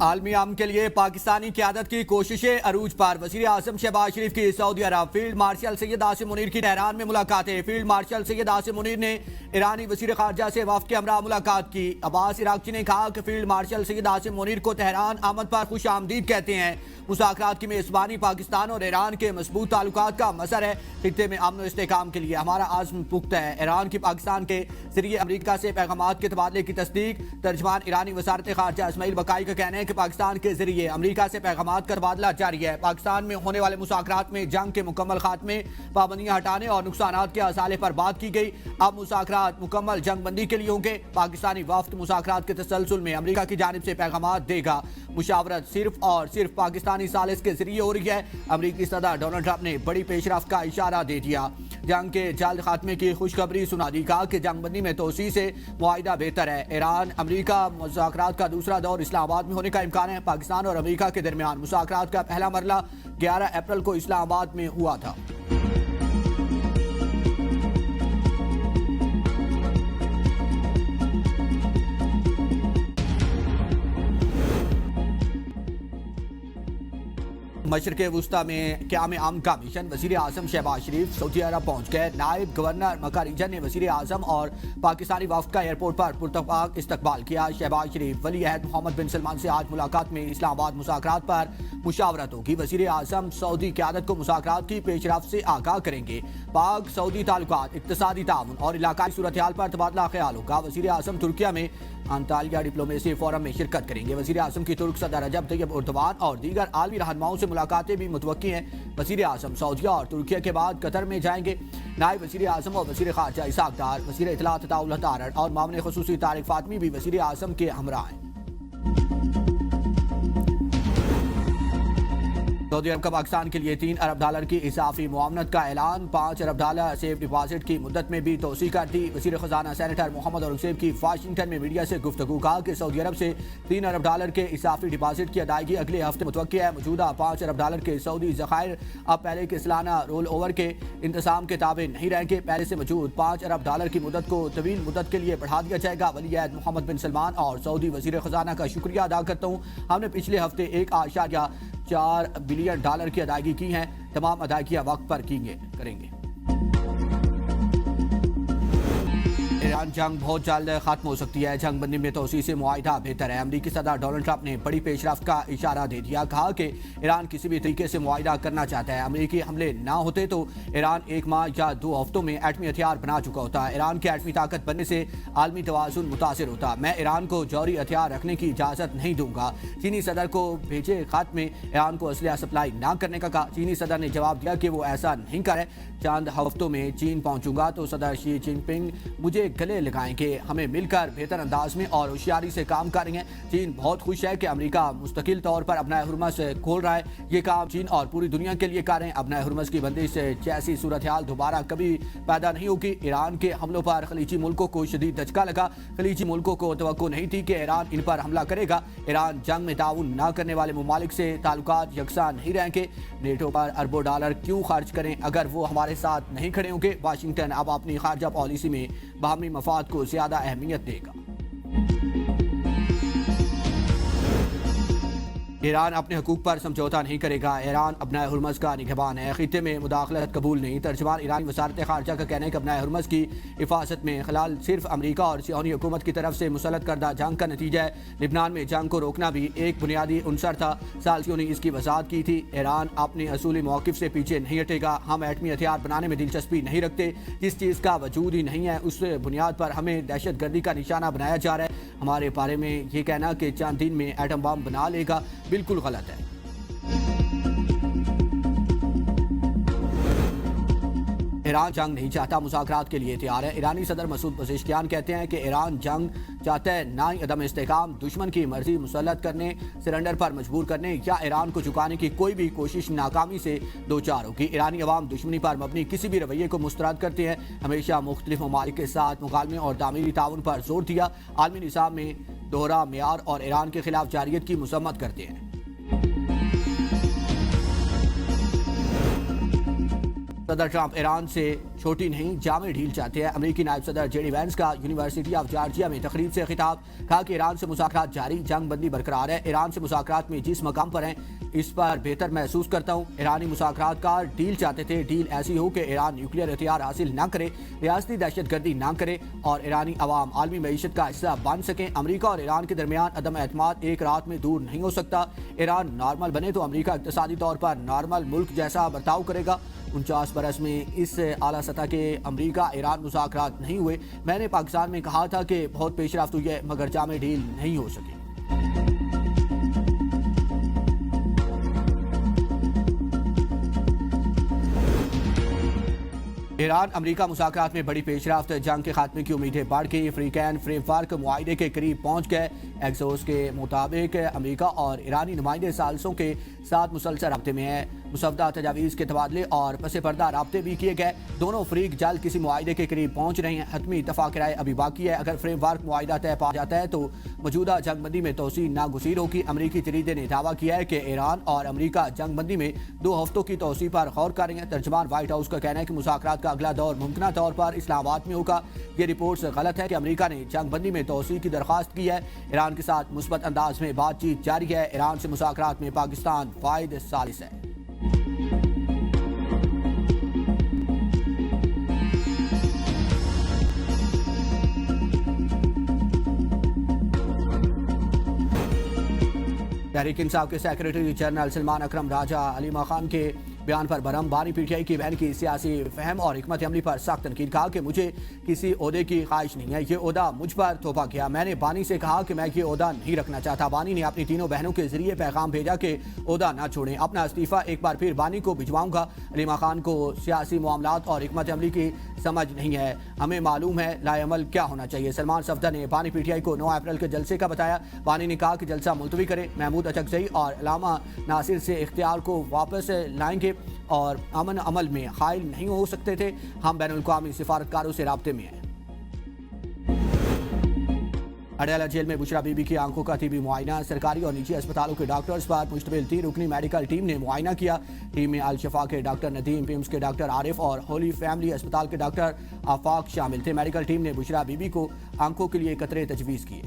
عالمی امن کے لیے پاکستانی قیادت کی کوششیں عروج پر، وزیر اعظم شہباز شریف کی سعودی عرب، فیلڈ مارشل سید عاصم منیر کی تہران میں ملاقاتیں، فیلڈ مارشل سید عاصم منیر نے ایرانی وزیر خارجہ سے وفد کے ہمراہ ملاقات کی۔ عباس عراقچی نے کہا کہ فیلڈ مارشل سید عاصم منیر کو تہران آمد پر خوش آمدید کہتے ہیں۔ مذاکرات کی میزبانی پاکستان اور ایران کے مضبوط تعلقات کا مظہر ہے۔ خطے میں امن و استحکام کے لیے ہمارا عزم پختہ ہے۔ ایران کی پاکستان کے ذریعے امریکہ سے پیغامات کے تبادلے کی تصدیق۔ ترجمان ایرانی وزارت خارجہ اسماعیل بقائی کا کہنا ہے کہ پاکستان کے ذریعے امریکہ سے پیغامات کا تبادلہ جاری ہے۔ پاکستان میں ہونے والے مذاکرات میں جنگ کے مکمل خاتمے، پابندیاں ہٹانے اور نقصانات کے ازالے پر بات کی گئی۔ اب مذاکرات مکمل جنگ بندی کے لیے ہوں گے۔ پاکستانی وفد مذاکرات کے تسلسل میں امریکہ کی جانب سے پیغامات دے گا۔ مشاورت صرف اور صرف پاکستانی ثالث کے ذریعے ہو رہی ہے۔ امریکی صدر ڈونلڈ ٹرمپ نے بڑی پیش رفت کا اشارہ دے دیا۔ جنگ کے جلد خاتمے کی خوشخبری سنا دی، کہا کہ جنگ بندی میں توسیع سے معاہدہ بہتر ہے۔ ایران امریکہ مذاکرات کا دوسرا دور اسلام آباد میں ہونے کا امکان ہے۔ پاکستان اور امریکہ کے درمیان مذاکرات کا پہلا مرحلہ 11 اپریل کو اسلام آباد میں ہوا تھا۔ مشرق وسطی میں قیام امن کا مشن، وزیر اعظم شہباز شریف سعودی عرب پہنچ گئے۔ نائب گورنر مکہ ریجن نے وزیر اعظم اور پاکستانی وفد کا ایئرپورٹ پر پرتپاک استقبال کیا۔ شہباز شریف ولی عہد محمد بن سلمان سے آج ملاقات میں اسلام آباد مذاکرات پر مشاورت ہوگی۔ وزیر اعظم سعودی قیادت کو مذاکرات کی پیش رفت سے آگاہ کریں گے۔ پاک سعودی تعلقات، اقتصادی تعاون اور علاقائی صورتحال پر تبادلہ خیال ہوگا۔ وزیر اعظم ترکیہ میں انطالیہ ڈپلومیسی فورم میں شرکت کریں گے۔ وزیر اعظم کی ترک صدر رجب طیب اردوان اور دیگر عالمی رہنماؤں سے ملاقاتیں بھی متوقع ہیں۔ وزیر اعظم سعودیہ اور ترکیہ کے بعد قطر میں جائیں گے۔ نائب وزیر اعظم اور وزیر خارجہ اسحاق ڈار، وزیر اطلاعات عطاءاللہ تارڑ اور معاون خصوصی طارق فاطمی بھی وزیر اعظم کے ہمراہ ہیں۔ سعودی عرب کا پاکستان کے لیے $3 ارب کی اضافی معاونت کا اعلان، $5 ارب سیف ڈپازٹ کی مدت میں بھی توسیع کر دی۔ وزیر خزانہ سینیٹر محمد اورنگزیب کی واشنگٹن میں میڈیا سے گفتگو، کہا کہ سعودی عرب سے $3 ارب کے اضافی ڈپازٹ کی ادائیگی اگلے ہفتے متوقع ہے۔ موجودہ $5 ارب کے سعودی ذخائر اب پہلے کے سالانہ رول اوور کے انتظام کے تابع نہیں رہیں گے۔ پہلے سے موجود $5 ارب کی مدت کو طویل مدت کے لیے بڑھا دیا جائے گا۔ ولی عہد محمد بن سلمان اور سعودی وزیر خزانہ کا شکریہ ادا کرتا ہوں۔ ہم نے پچھلے ہفتے $1.4 بلین کی ادائیگی کی ہیں۔ تمام ادائیگیاں وقت پر کریں گے۔ ایران جنگ بہت جلد ختم ہو سکتی ہے۔ جنگ بندی میں توسیع سے معاہدہ بہتر ہے۔ امریکی صدر ڈونلڈ ٹرمپ نے بڑی پیش رفت کا اشارہ دے دیا، کہا کہ ایران کسی بھی طریقے سے معاہدہ کرنا چاہتا ہے۔ امریکی حملے نہ ہوتے تو ایران 1 ماہ یا 2 ہفتوں میں ایٹمی ہتھیار بنا چکا ہوتا۔ ایران کے ایٹمی طاقت بننے سے عالمی توازن متاثر ہوتا۔ میں ایران کو جوہری ہتھیار رکھنے کی اجازت نہیں دوں گا۔ چینی صدر کو بھیجے خط میں ایران کو اسلحہ سپلائی نہ کرنے کا کہا۔ چینی صدر نے جواب دیا کہ وہ ایسا نہیں کرے۔ چند ہفتوں میں چین پہنچوں گا تو صدر شی جن پنگ مجھے گلے لگائیں گے۔ ہمیں مل کر بہتر انداز میں اور ہوشیاری سے کام کریں گے۔ چین بہت خوش ہے کہ امریکہ مستقل طور پر ابنائے ہرمز کھول رہا ہے۔ یہ کام چین اور پوری دنیا کے لیے کر رہے ہیں۔ ابنائے ہرمز کی بندش جیسی صورتحال دوبارہ کبھی پیدا نہیں ہوگی۔ ایران کے حملوں پر خلیجی ملکوں کو شدید دھچکا لگا۔ خلیجی ملکوں کو توقع نہیں تھی کہ ایران ان پر حملہ کرے گا۔ ایران جنگ میں تعاون نہ کرنے والے ممالک سے تعلقات یکساں نہیں رہیں گے۔ نیٹو پر اربوں ڈالر کیوں خرچ کریں اگر وہ ہمارے ساتھ نہیں کھڑے ہوں گے۔ واشنگٹن اب اپنی خارجہ پالیسی میں باہمی مفاد کو زیادہ اہمیت دے گا۔ ایران اپنے حقوق پر سمجھوتا نہیں کرے گا۔ ایران ابنائے ہرمز کا نگہبان ہے، خطے میں مداخلت قبول نہیں۔ ترجمان ایرانی وزارت خارجہ کا کہنا ہے کہ ابنائے ہرمز کی حفاظت میں خلل صرف امریکہ اور صہیونی حکومت کی طرف سے مسلط کردہ جنگ کا نتیجہ ہے۔ لبنان میں جنگ کو روکنا بھی ایک بنیادی عنصر تھا۔ سالسیوں نے اس کی وضاحت کی تھی۔ ایران اپنے اصولی موقف سے پیچھے نہیں ہٹے گا۔ ہم ایٹمی ہتھیار بنانے میں دلچسپی نہیں رکھتے۔ جس چیز کا وجود ہی نہیں ہے اس بنیاد پر ہمیں دہشت گردی کا نشانہ بنایا جا رہا ہے۔ ہمارے بارے میں یہ کہنا کہ چند دن میں ایٹم بم بنا لے گا بالکل غلط ہے۔ ایران جنگ نہیں چاہتا، مذاکرات کے لیے تیار ہے۔ ایرانی صدر مسعود پزشکیان کہتے ہیں کہ ایران جنگ چاہتا ہے، نہ ہی عدم استحکام، دشمن کی مرضی مسلط کرنے، سرنڈر پر مجبور کرنے یا ایران کو جھکانے کی کوئی بھی کوشش ناکامی سے دوچار ہوگی۔ ایرانی عوام دشمنی پر مبنی کسی بھی رویے کو مسترد کرتے ہیں۔ ہمیشہ مختلف ممالک کے ساتھ مکالمے اور تعمیری تعاون پر زور دیا۔ عالمی نظام میں دوہرا معیار اور ایران کے خلاف جارحیت کی مذمت کرتے ہیں۔ صدر ٹرمپ ایران سے چھوٹی نہیں جامع ڈھیل چاہتے ہیں. امریکی نائب صدر جے ڈی وینس کا یونیورسٹی آف جارجیا میں تقریب سے خطاب. کہا کہ ایران سے مذاکرات جاری, جنگ بندی برقرار ہے. ایران سے مذاکرات میں جس مقام پر ہیں اس پر بہتر محسوس کرتا ہوں. ایرانی مذاکرات کا ڈیل چاہتے تھے. ڈیل ایسی ہو کہ ایران نیوکلیئر ہتھیار حاصل نہ کرے, ریاستی دہشت گردی نہ کرے اور ایرانی عوام عالمی معیشت کا حصہ بن سکیں. امریکہ اور ایران کے درمیان عدم اعتماد ایک رات میں دور نہیں ہو سکتا. ایران نارمل بنے تو امریکہ اقتصادی طور پر نارمل ملک جیسا برتاؤ کرے گا. 49 برس میں اس اعلیٰ سطح کے امریکہ ایران مذاکرات نہیں ہوئے. میں نے پاکستان میں کہا تھا کہ بہت پیش رفت ہوئی ہے مگر جامع ڈیل نہیں ہو سکی. ایران امریکہ مذاکرات میں بڑی پیش رفت, جنگ کے خاتمے کی امیدیں بڑھ گئی. افریقین فریم ورک معاہدے کے قریب پہنچ گئے. ایکسوس کے مطابق امریکہ اور ایرانی نمائندے سالسوں کے ساتھ مسلسل رابطے میں ہیں. مسودہ تجاویز کے تبادلے اور پس پردہ رابطے بھی کیے گئے. دونوں فریق جلد کسی معاہدے کے قریب پہنچ رہے ہیں. حتمی اتفاق رائے ابھی باقی ہے. اگر فریم ورک معاہدہ طے پا جاتا ہے تو موجودہ جنگ بندی میں توسیع ناگزیر ہوگی. امریکی جریدے نے دعویٰ کیا ہے کہ ایران اور امریکہ جنگ بندی میں 2 ہفتوں کی توسیع پر غور کر رہے ہیں. ترجمان وائٹ ہاؤس کا کہنا ہے کہ مذاکرات کا اگلا دور ممکنہ طور پر اسلام آباد میں ہوگا. یہ رپورٹس غلط ہے کہ امریکہ نے جنگ بندی میں توسیع کی درخواست کی ہے. ایران کے ساتھ مثبت انداز میں بات چیت جاری ہے. ایران سے مذاکرات میں پاکستان واحد ثالث ہے. تحریک انصاف کے سیکریٹری جنرل سلمان اکرم راجہ علیمہ خان کے بیان پر برہم. بانی پی ٹی آئی کی بہن کی سیاسی فہم اور حکمت عملی پر سخت تنقید. کہا کہ مجھے کسی عہدے کی خواہش نہیں ہے, یہ عہدہ مجھ پر تھوپا گیا. میں نے بانی سے کہا کہ میں یہ عہدہ نہیں رکھنا چاہتا. بانی نے اپنی تینوں بہنوں کے ذریعے پیغام بھیجا کہ عہدہ نہ چھوڑیں. اپنا استعفیٰ ایک بار پھر بانی کو بھجواؤں گا. علیمہ خان کو سیاسی معاملات اور حکمت عملی کی سمجھ نہیں ہے. ہمیں معلوم ہے لائے عمل کیا ہونا چاہیے. سلمان صفدر نے بانی پی ٹی آئی کو 9 اپریل کے جلسے کا بتایا. بانی نے کہا کہ جلسہ ملتوی کریں. محمود اچکزئی اور علامہ ناصر سے اختیار کو واپس لائیں گے اور امن عمل میں حائل نہیں ہو سکتے تھے. ہم بین الاقوامی سفارتکاروں سے رابطے میں ہیں. اڈیالہ جیل میں بشرا بی بی کی آنکھوں کا طبی معائنہ. سرکاری اور نجی اسپتالوں کے ڈاکٹرز پر مشتمل 3 رکنی میڈیکل ٹیم نے معائنہ کیا. ٹیم میں الشفا کے ڈاکٹر ندیم, پیمز کے ڈاکٹر عارف اور ہولی فیملی اسپتال کے ڈاکٹر آفاق شامل تھے. میڈیکل ٹیم نے بشرا بی بی کو آنکھوں کے لیے قطرے تجویز کیے.